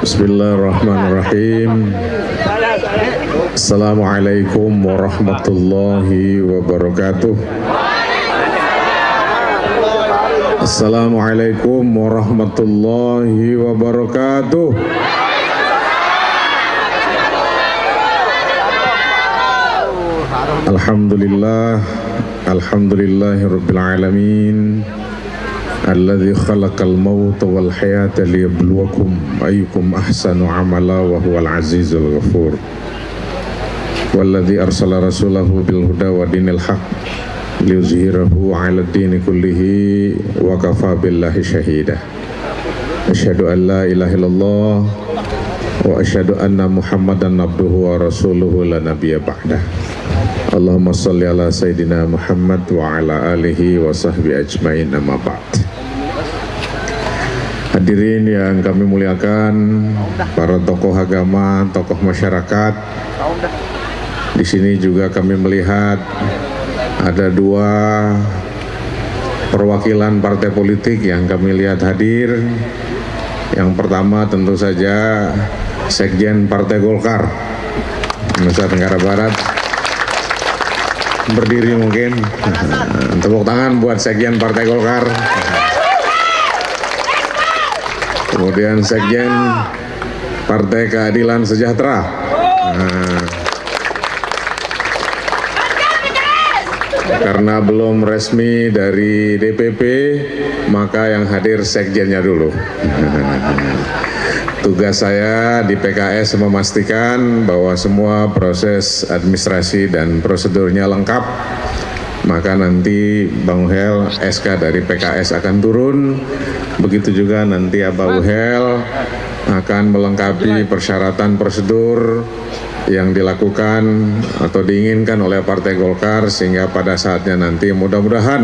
Bismillahirrahmanirrahim. Assalamualaikum warahmatullahi wabarakatuh. Assalamualaikum warahmatullahi wabarakatuh. Alhamdulillah, alhamdulillahirabbil alamin. Alladzi khalaqal mauta wal hayata liyabluwakum ayyukum ahsanu amala wa huwal azizul ghafur. Walladzi arsala rasulahu bil huda wa dinil haq liyuzhirahu 'ala ad-dini kullihi wa kafa billahi shahida. Asyhadu an la ilaha illallah wa asyhadu anna Muhammadan abduhu wa rasuluhu la nabiyya ba'dah. Allahumma shalli ala sayyidina Muhammad wa ala alihi wa sahbihi ajmain, amma ba'd. Hadirin yang kami muliakan, para tokoh agama, tokoh masyarakat. Di sini juga kami melihat ada dua perwakilan partai politik yang kami lihat hadir. Yang pertama tentu saja Sekjen Partai Golkar Nusa Tenggara Barat. Berdiri mungkin. Tepuk tangan buat Sekjen Partai Golkar. Kemudian Sekjen Partai Keadilan Sejahtera. Karena belum resmi dari DPP, maka yang hadir sekjennya dulu. Tugas saya di PKS memastikan bahwa semua proses administrasi dan prosedurnya lengkap. Maka nanti Bang Uhel SK dari PKS akan turun. Begitu juga nanti Abah Uhel akan melengkapi persyaratan prosedur yang dilakukan atau diinginkan oleh Partai Golkar, sehingga pada saatnya nanti mudah-mudahan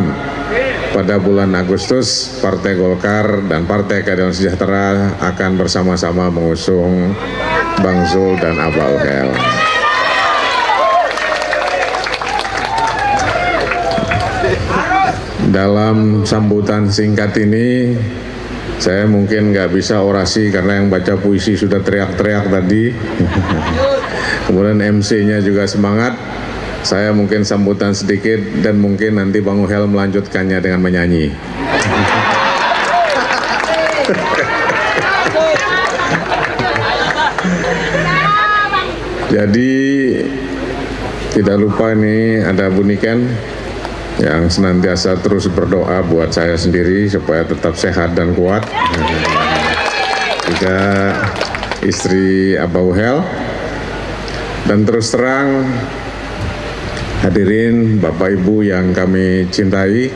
pada bulan Agustus Partai Golkar dan Partai Keadilan Sejahtera akan bersama-sama mengusung Bang Zul dan Abah Uhel. Dalam sambutan singkat ini, saya mungkin nggak bisa orasi karena yang baca puisi sudah teriak-teriak tadi. Kemudian MC-nya juga semangat. Saya mungkin sambutan sedikit dan mungkin nanti Bang Uhel melanjutkannya dengan menyanyi. Jadi tidak lupa ini ada Buniken yang senantiasa terus berdoa buat saya sendiri supaya tetap sehat dan kuat. Juga istri Abah Uhel. Dan terus terang, hadirin Bapak Ibu yang kami cintai,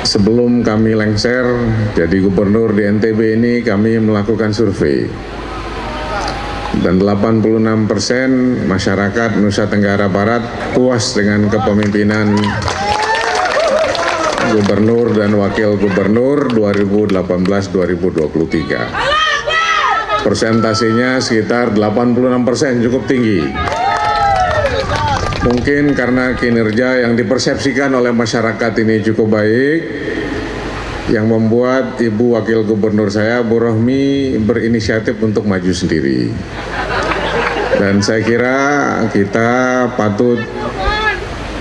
sebelum kami lengser jadi gubernur di NTB ini, kami melakukan survei. Dan 86% masyarakat Nusa Tenggara Barat puas dengan kepemimpinan Gubernur dan Wakil Gubernur 2018-2023. Persentasenya sekitar 86%, cukup tinggi. Mungkin karena kinerja yang dipersepsikan oleh masyarakat ini cukup baik, yang membuat Ibu Wakil Gubernur saya, Bu Rohmi, berinisiatif untuk maju sendiri. Dan saya kira kita patut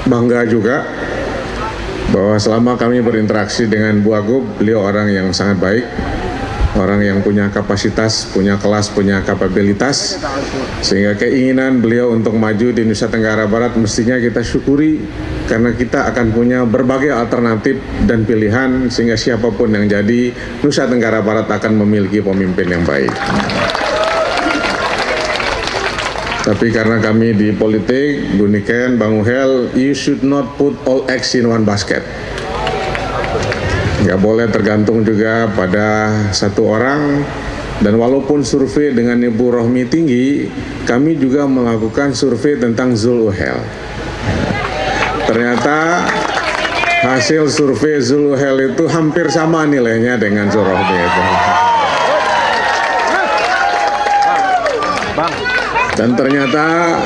bangga juga bahwa selama kami berinteraksi dengan Bu Agub, beliau orang yang sangat baik, orang yang punya kapasitas, punya kelas, punya kapabilitas, sehingga keinginan beliau untuk maju di Nusa Tenggara Barat mestinya kita syukuri, karena kita akan punya berbagai alternatif dan pilihan, sehingga siapapun yang jadi, Nusa Tenggara Barat akan memiliki pemimpin yang baik. Tapi karena kami di politik, Buniken, Bang Uhel, you should not put all eggs in one basket. Nggak boleh tergantung juga pada satu orang. Dan walaupun survei dengan Ibu Rohmi tinggi, kami juga melakukan survei tentang Zul Uhel. Ternyata hasil survei Zul Uhel itu hampir sama nilainya dengan Zul Rohmi itu. Dan ternyata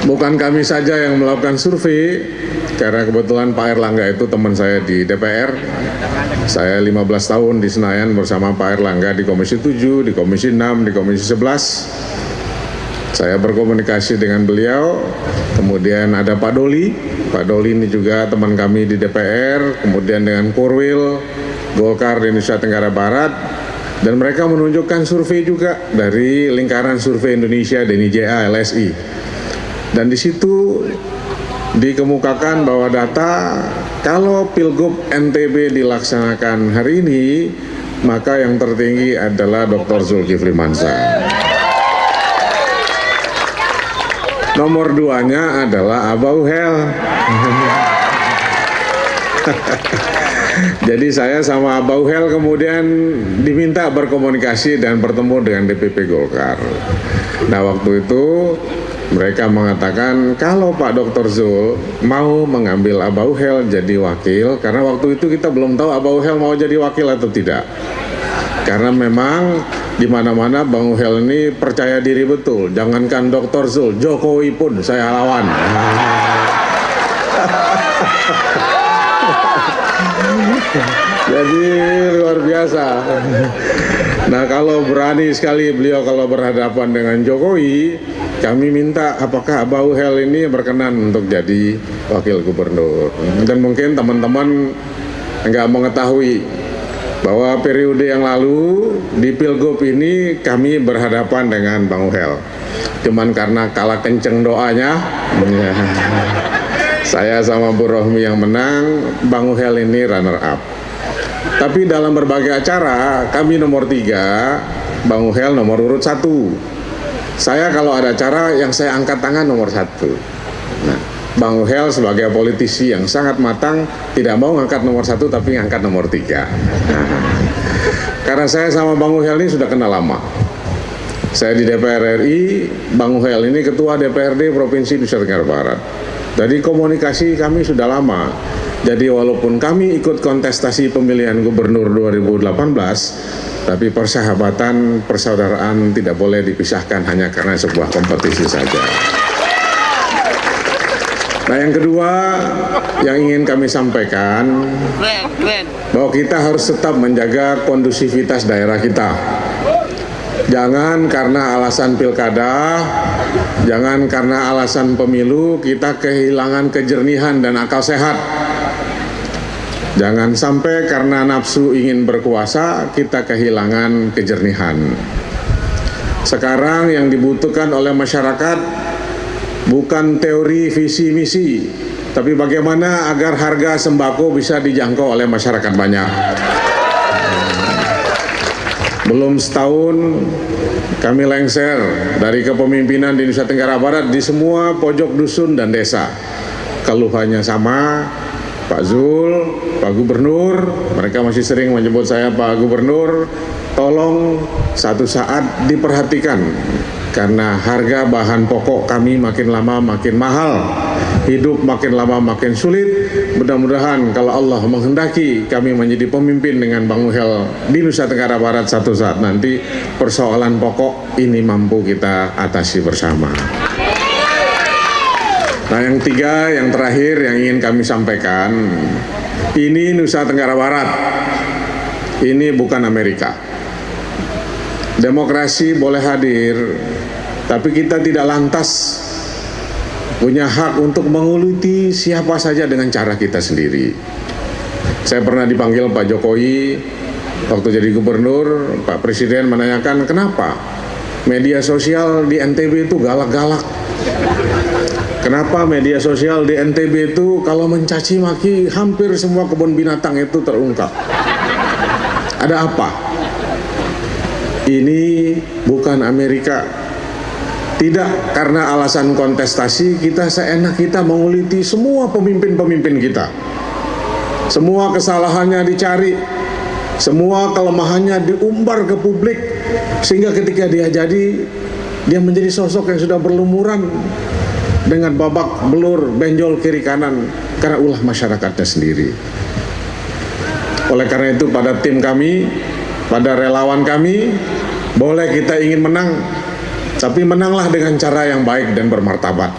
bukan kami saja yang melakukan survei, karena kebetulan Pak Erlangga itu teman saya di DPR. Saya 15 tahun di Senayan bersama Pak Erlangga di Komisi 7, di Komisi 6, di Komisi 11. Saya berkomunikasi dengan beliau. Kemudian ada Pak Doli. Pak Doli ini juga teman kami di DPR. Kemudian dengan Korwil, Golkar di Nusa Tenggara Barat. Dan mereka menunjukkan survei juga dari Lingkaran Survei Indonesia DNIJA LSI. Dan di situ dikemukakan bahwa data kalau Pilgub NTB dilaksanakan hari ini, maka yang tertinggi adalah Dr. Zulkifli Mansyah. Nomor 2-nya adalah Abah Uhel. Jadi saya sama Abah Uhel kemudian diminta berkomunikasi dan bertemu dengan DPP Golkar. Nah waktu itu mereka mengatakan kalau Pak Dr. Zul mau mengambil Abah Uhel jadi wakil, karena waktu itu kita belum tahu Abah Uhel mau jadi wakil atau tidak. Karena memang di mana-mana Bang Uhel ini percaya diri betul. Jangankan Dr. Zul, Jokowi pun saya lawan. Jadi luar biasa. Nah kalau berani sekali beliau kalau berhadapan dengan Jokowi, kami minta apakah Abah Uhel ini berkenan untuk jadi wakil gubernur. Dan mungkin teman-teman nggak mengetahui bahwa periode yang lalu di Pilgub ini kami berhadapan dengan Bang Uhel. Cuman karena kalah kenceng doanya, saya sama Bu Rohmi yang menang, Bang Uhel ini runner up. Tapi dalam berbagai acara, kami nomor 3, Bang Uhel nomor urut 1. Saya kalau ada acara yang saya angkat tangan nomor 1. Nah, Bang Uhel sebagai politisi yang sangat matang, tidak mau ngangkat nomor 1 tapi ngangkat nomor 3. Nah, karena saya sama Bang Uhel ini sudah kenal lama. Saya di DPR RI, Bang Uhel ini ketua DPRD Provinsi Nusa Tenggara Barat. Jadi komunikasi kami sudah lama. Jadi walaupun kami ikut kontestasi pemilihan gubernur 2018, tapi persahabatan, persaudaraan tidak boleh dipisahkan hanya karena sebuah kompetisi saja. Nah yang kedua yang ingin kami sampaikan, bahwa kita harus tetap menjaga kondusivitas daerah kita. Jangan karena alasan pilkada, jangan karena alasan pemilu kita kehilangan kejernihan dan akal sehat. Jangan sampai karena nafsu ingin berkuasa kita kehilangan kejernihan. Sekarang yang dibutuhkan oleh masyarakat bukan teori visi misi, tapi bagaimana agar harga sembako bisa dijangkau oleh masyarakat banyak. Belum setahun kami lengser dari kepemimpinan di Nusa Tenggara Barat di semua pojok dusun dan desa. Keluhannya sama, Pak Zul, Pak Gubernur, mereka masih sering menyebut saya Pak Gubernur, tolong satu saat diperhatikan karena harga bahan pokok kami makin lama makin mahal, hidup makin lama makin sulit. Mudah-mudahan kalau Allah menghendaki kami menjadi pemimpin dengan Bang Uhel di Nusa Tenggara Barat satu saat nanti, persoalan pokok ini mampu kita atasi bersama. Nah yang tiga, yang terakhir yang ingin kami sampaikan, ini Nusa Tenggara Barat, ini bukan Amerika. Demokrasi boleh hadir, tapi kita tidak lantas punya hak untuk menguliti siapa saja dengan cara kita sendiri. Saya pernah dipanggil Pak Jokowi waktu jadi gubernur, Pak Presiden menanyakan kenapa media sosial di NTB itu galak-galak. Kenapa media sosial di NTB itu kalau mencaci maki hampir semua kebun binatang itu terungkap? Ada apa? Ini bukan Amerika. Tidak karena alasan kontestasi kita seenak kita menguliti semua pemimpin-pemimpin kita. Semua kesalahannya dicari, semua kelemahannya diumbar ke publik, sehingga ketika dia jadi, dia menjadi sosok yang sudah berlumuran dengan babak belur, benjol kiri kanan karena ulah masyarakatnya sendiri. Oleh karena itu pada tim kami, pada relawan kami, boleh kita ingin menang, tapi menanglah dengan cara yang baik dan bermartabat.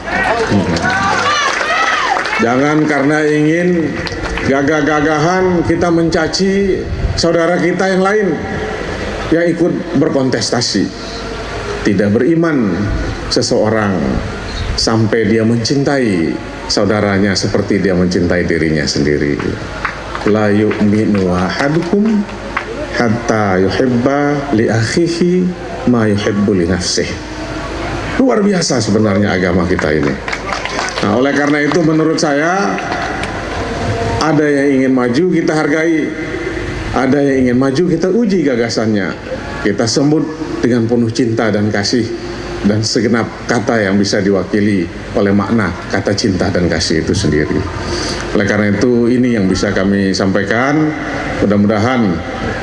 Jangan karena ingin gagah-gagahan kita mencaci saudara kita yang lain yang ikut berkontestasi. Tidak beriman seseorang sampai dia mencintai saudaranya seperti dia mencintai dirinya sendiri. La yu'minu ahadukum hatta yuhibba li akhihi ma yuhibbu li nafsihi. Luar biasa sebenarnya agama kita ini. Nah, oleh karena itu menurut saya ada yang ingin maju kita hargai, ada yang ingin maju kita uji gagasannya, kita sambut dengan penuh cinta dan kasih dan segenap kata yang bisa diwakili oleh makna kata cinta dan kasih itu sendiri. Oleh karena itu ini yang bisa kami sampaikan. Mudah-mudahan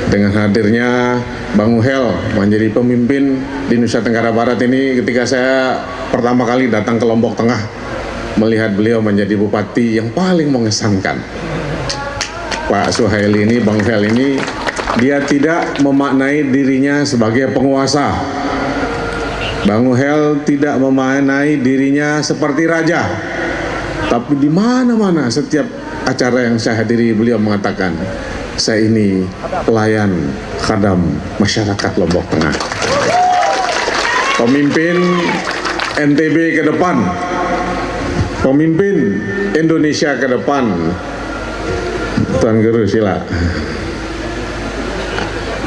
dengan hadirnya Bang Uhel menjadi pemimpin di Nusa Tenggara Barat ini, ketika saya pertama kali datang ke Lombok Tengah melihat beliau menjadi bupati yang paling mengesankan. Pak Suhaili ini, Bang Uhel ini, dia tidak memaknai dirinya sebagai penguasa. Bang Uhel tidak memaknai dirinya seperti raja. Tapi di mana-mana setiap acara yang saya hadiri beliau mengatakan, saya ini pelayan khadam masyarakat Lombok Tengah. Pemimpin NTB ke depan, pemimpin Indonesia ke depan. Tuan Guru sila.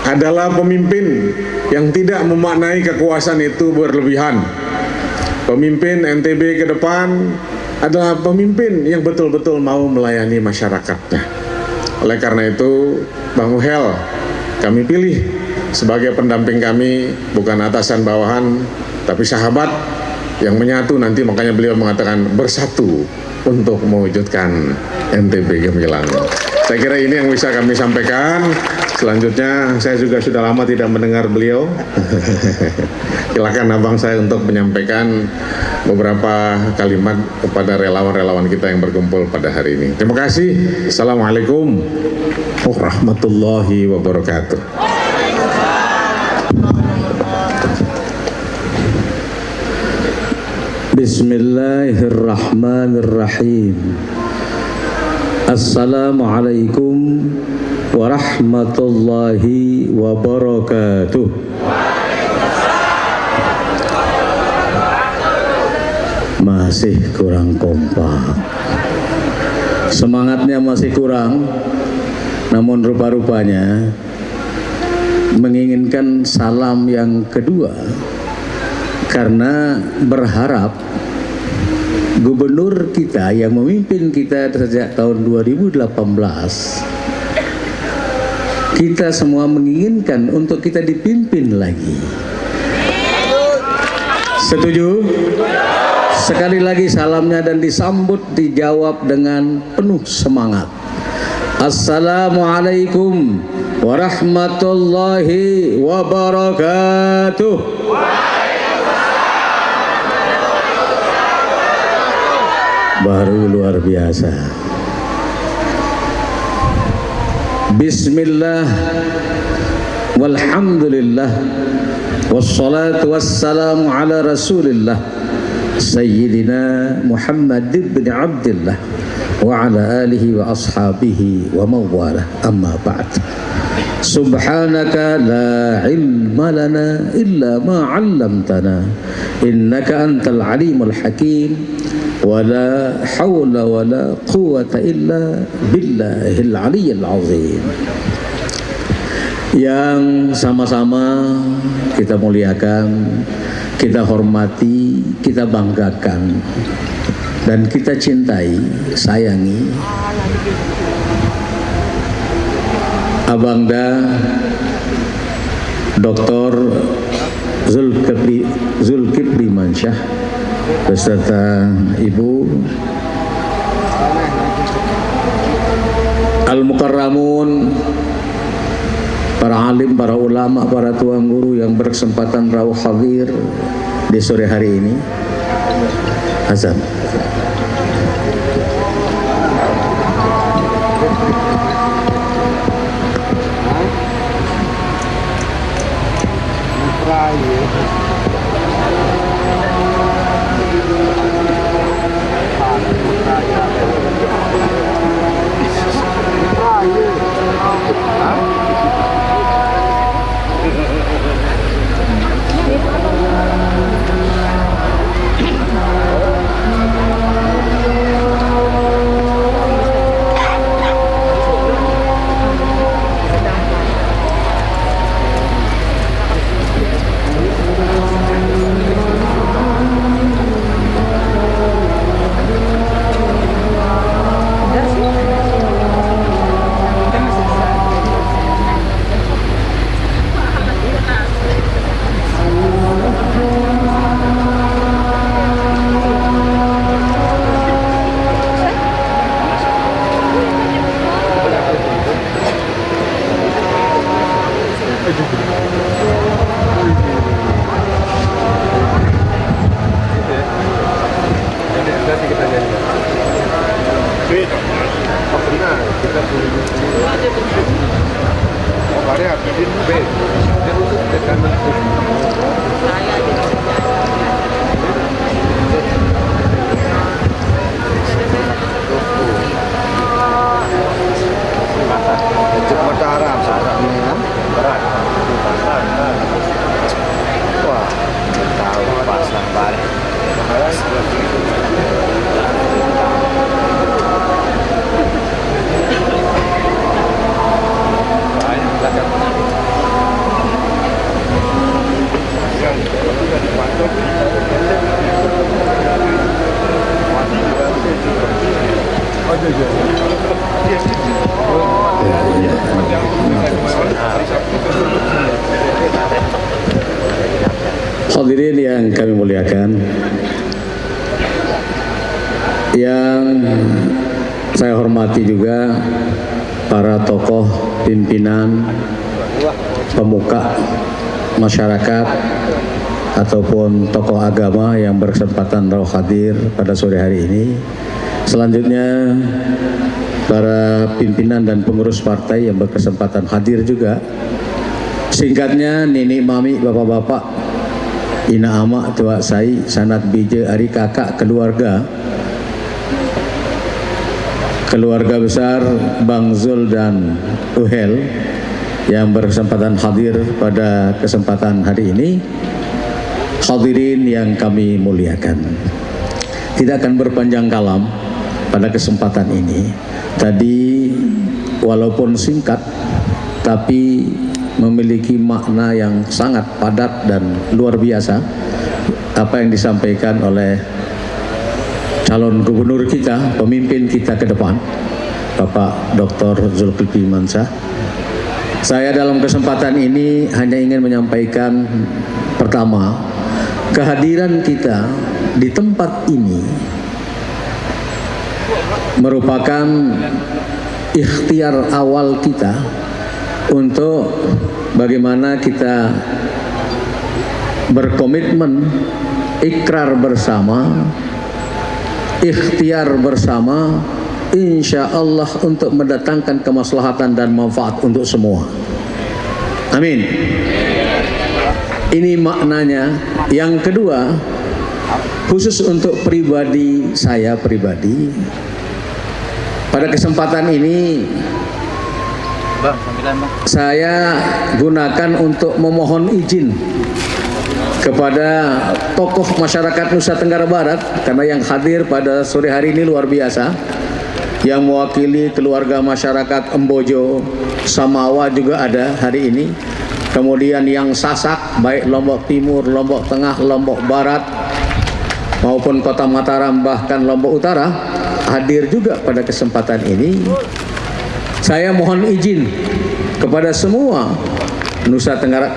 Adalah pemimpin yang tidak memaknai kekuasaan itu berlebihan. Pemimpin NTB ke depan adalah pemimpin yang betul-betul mau melayani masyarakatnya. Oleh karena itu, Bang Uhel kami pilih sebagai pendamping kami, bukan atasan bawahan, tapi sahabat yang menyatu nanti. Makanya beliau mengatakan bersatu untuk mewujudkan NTB Gemilang. Saya kira ini yang bisa kami sampaikan. Selanjutnya, saya juga sudah lama tidak mendengar beliau. Silakan abang saya untuk menyampaikan beberapa kalimat kepada relawan-relawan kita yang berkumpul pada hari ini. Terima kasih. Assalamualaikum warahmatullahi wabarakatuh. Bismillahirrahmanirrahim. Assalamualaikum warahmatullahi wabarakatuh. Masih kurang kompak. Semangatnya masih kurang. Namun rupa-rupanya menginginkan salam yang kedua, karena berharap gubernur kita yang memimpin kita sejak tahun 2018, kita semua menginginkan untuk kita dipimpin lagi. Setuju? Sekali lagi salamnya dan disambut, dijawab dengan penuh semangat. Assalamualaikum warahmatullahi wabarakatuh. Baru luar biasa. Bismillah walhamdulillah wassalatu wassalamu ala rasulillah Sayyidina Muhammad ibn Abdullah wa ala alihi wa ashabihi wa mawalah, amma ba'd. Subhanaka la ilma lana illa ma 'allamtana innaka antal alimul hakim wa la hawla wa la quwwata illa billahil aliyyil azim. Yang sama-sama kita muliakan, kita hormati, kita banggakan, dan kita cintai, sayangi Abangda Dr. Zulkifli Mansyah beserta Ibu Al-Mukarramun, para alim, para ulama, para tuan guru yang berkesempatan rawuh hadir di sore hari ini. Azan. Wah, tahu pasang balik. Hadirin yang kami muliakan, yang saya hormati juga para tokoh pimpinan pemuka masyarakat ataupun tokoh agama yang berkesempatan hadir pada sore hari ini. Selanjutnya para pimpinan dan pengurus partai yang berkesempatan hadir juga. Singkatnya, Nini Mami, Bapak-bapak, Ina Ama, Tua Sai, Sanat Bije, Ari Kakak, keluarga besar Bang Zul dan Uhel yang berkesempatan hadir pada kesempatan hari ini. Hadirin yang kami muliakan, tidak akan berpanjang kalam pada kesempatan ini. Tadi walaupun singkat tapi memiliki makna yang sangat padat dan luar biasa apa yang disampaikan oleh calon gubernur kita, pemimpin kita ke depan, Bapak Dr. Zulkifli Mansyah. Saya dalam kesempatan ini hanya ingin menyampaikan, pertama, kehadiran kita di tempat ini merupakan ikhtiar awal kita untuk bagaimana kita berkomitmen, ikrar bersama, ikhtiar bersama, insya Allah untuk mendatangkan kemaslahatan dan manfaat untuk semua. Amin. Ini maknanya. Yang kedua, khusus untuk pribadi saya pribadi, pada kesempatan ini saya gunakan untuk memohon izin kepada tokoh masyarakat Nusa Tenggara Barat, karena yang hadir pada sore hari ini luar biasa, yang mewakili keluarga masyarakat Embojo, Samawa juga ada hari ini, kemudian yang Sasak, baik Lombok Timur, Lombok Tengah, Lombok Barat maupun Kota Mataram, bahkan Lombok Utara hadir juga pada kesempatan ini. Saya mohon izin kepada semua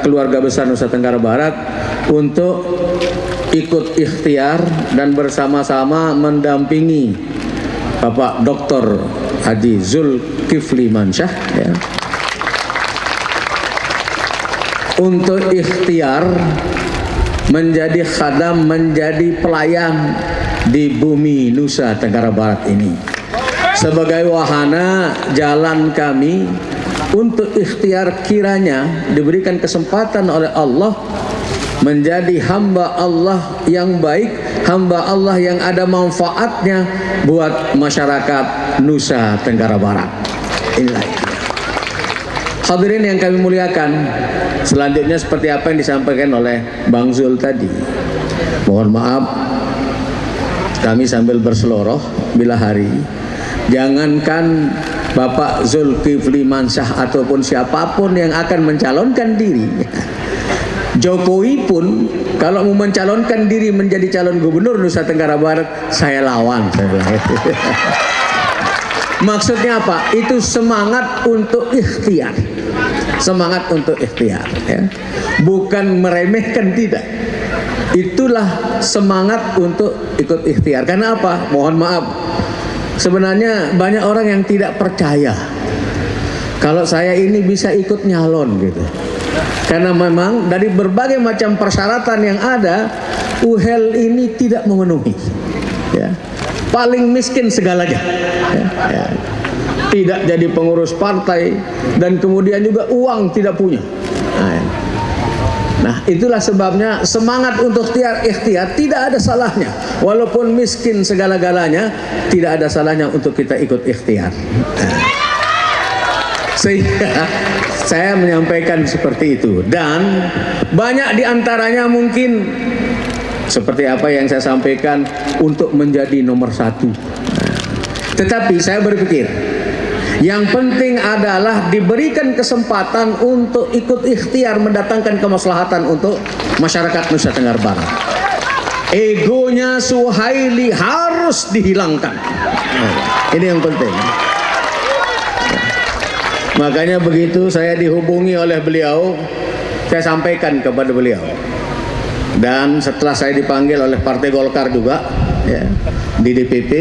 keluarga besar Nusa Tenggara Barat untuk ikut ikhtiar dan bersama-sama mendampingi Bapak Dr. Haji Zulkifli Mansyah ya, untuk ikhtiar menjadi khadam, menjadi pelayan di bumi Nusa Tenggara Barat ini, sebagai wahana jalan kami untuk ikhtiar, kiranya diberikan kesempatan oleh Allah menjadi hamba Allah yang baik, hamba Allah yang ada manfaatnya buat masyarakat Nusa Tenggara Barat. Inilah itu. Hadirin yang kami muliakan, selanjutnya seperti apa yang disampaikan oleh Bang Zul tadi. Mohon maaf, kami sambil berseloroh bila hari. Jangankan Bapak Zulkifli Mansyah ataupun siapapun yang akan mencalonkan diri, Jokowi pun kalau mau mencalonkan diri menjadi calon gubernur Nusa Tenggara Barat, saya lawan. Maksudnya apa? Itu semangat untuk ikhtiar, semangat untuk ikhtiar ya. Bukan meremehkan, tidak. Itulah semangat untuk ikut ikhtiar. Karena apa? Mohon maaf, sebenarnya banyak orang yang tidak percaya kalau saya ini bisa ikut nyalon gitu. Karena memang dari berbagai macam persyaratan yang ada, UHEL ini tidak memenuhi. Ya. Paling miskin segalanya. Ya. Tidak jadi pengurus partai dan kemudian juga uang tidak punya. Nah, itulah sebabnya semangat untuk ikhtiar tidak ada salahnya. Walaupun miskin segala-galanya, tidak ada salahnya untuk kita ikut ikhtiar. Sehingga saya menyampaikan seperti itu. Dan banyak diantaranya mungkin seperti apa yang saya sampaikan untuk menjadi nomor 1. Tetapi saya berpikir yang penting adalah diberikan kesempatan untuk ikut ikhtiar mendatangkan kemaslahatan untuk masyarakat Nusa Tenggara Barat. Egonya Suhaili harus dihilangkan. Ini yang penting. Makanya begitu saya dihubungi oleh beliau, saya sampaikan kepada beliau. Dan setelah saya dipanggil oleh Partai Golkar juga, ya, di DPP,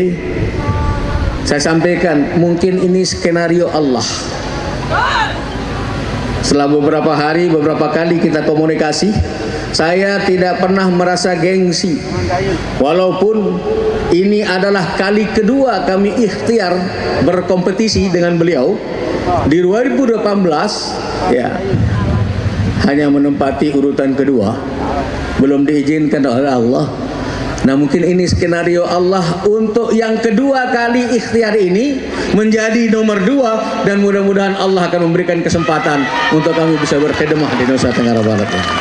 saya sampaikan mungkin ini skenario Allah. Setelah beberapa hari, beberapa kali kita komunikasi, saya tidak pernah merasa gengsi. Walaupun ini adalah kali kedua kami ikhtiar berkompetisi dengan beliau. Di 2018 ya hanya menempati urutan kedua, belum diizinkan oleh Allah. Nah, mungkin ini skenario Allah untuk yang kedua kali ikhtiar ini menjadi nomor 2, dan mudah-mudahan Allah akan memberikan kesempatan untuk kami bisa berkhidmah di Nusa Tenggara Barat ini.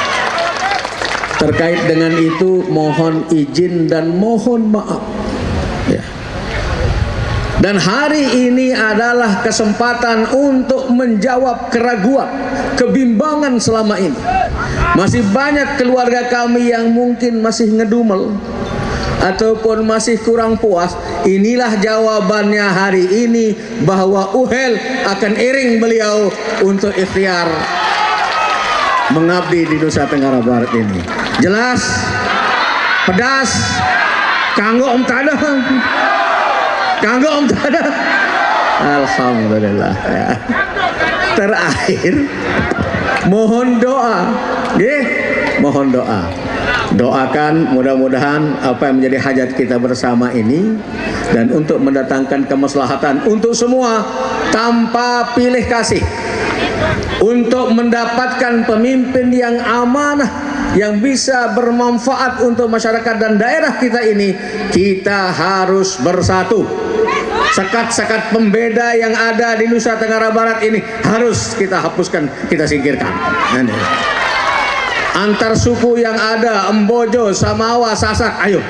Terkait dengan itu mohon izin dan mohon maaf ya. Dan hari ini adalah kesempatan untuk menjawab keraguan, kebimbangan selama ini. Masih banyak keluarga kami yang mungkin masih ngedumel ataupun masih kurang puas. Inilah jawabannya hari ini, bahwa UHEL akan iring beliau untuk ikhtiar mengabdi di Nusa Tenggara Barat ini. Jelas, pedas, kanggo om tadah. Kanggo om tadah. Alhamdulillah ya. Terakhir mohon doa, mohon doa. Doakan mudah-mudahan apa yang menjadi hajat kita bersama ini, dan untuk mendatangkan kemaslahatan untuk semua tanpa pilih kasih, untuk mendapatkan pemimpin yang amanah, yang bisa bermanfaat untuk masyarakat dan daerah kita ini. Kita harus bersatu. Sekat-sekat pembeda yang ada di Nusa Tenggara Barat ini harus kita hapuskan, kita singkirkan. Antar suku yang ada, Embojo, Samawa, Sasak, ayo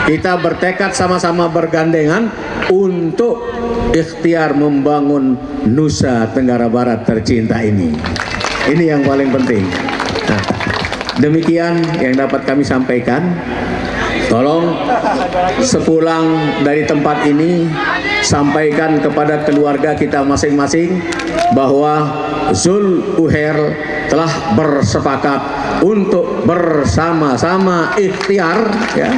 kita bertekad sama-sama bergandengan untuk ikhtiar membangun Nusa Tenggara Barat tercinta ini. Ini yang paling penting. Nah, demikian yang dapat kami sampaikan. Tolong sepulang dari tempat ini sampaikan kepada keluarga kita masing-masing bahwa Zul UHEL telah bersepakat untuk bersama-sama ikhtiar ya,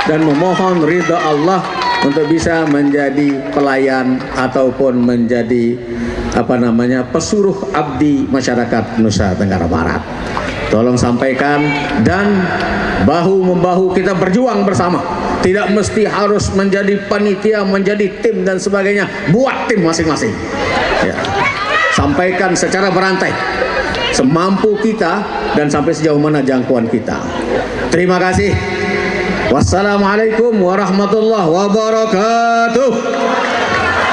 dan memohon ridha Allah untuk bisa menjadi pelayan ataupun menjadi pesuruh abdi masyarakat Nusa Tenggara Barat. Tolong sampaikan, dan bahu-membahu kita berjuang bersama. Tidak mesti harus menjadi panitia, menjadi tim dan sebagainya. Buat tim masing-masing ya. Sampaikan secara berantai semampu kita dan sampai sejauh mana jangkauan kita. Terima kasih. Wassalamualaikum warahmatullahi wabarakatuh.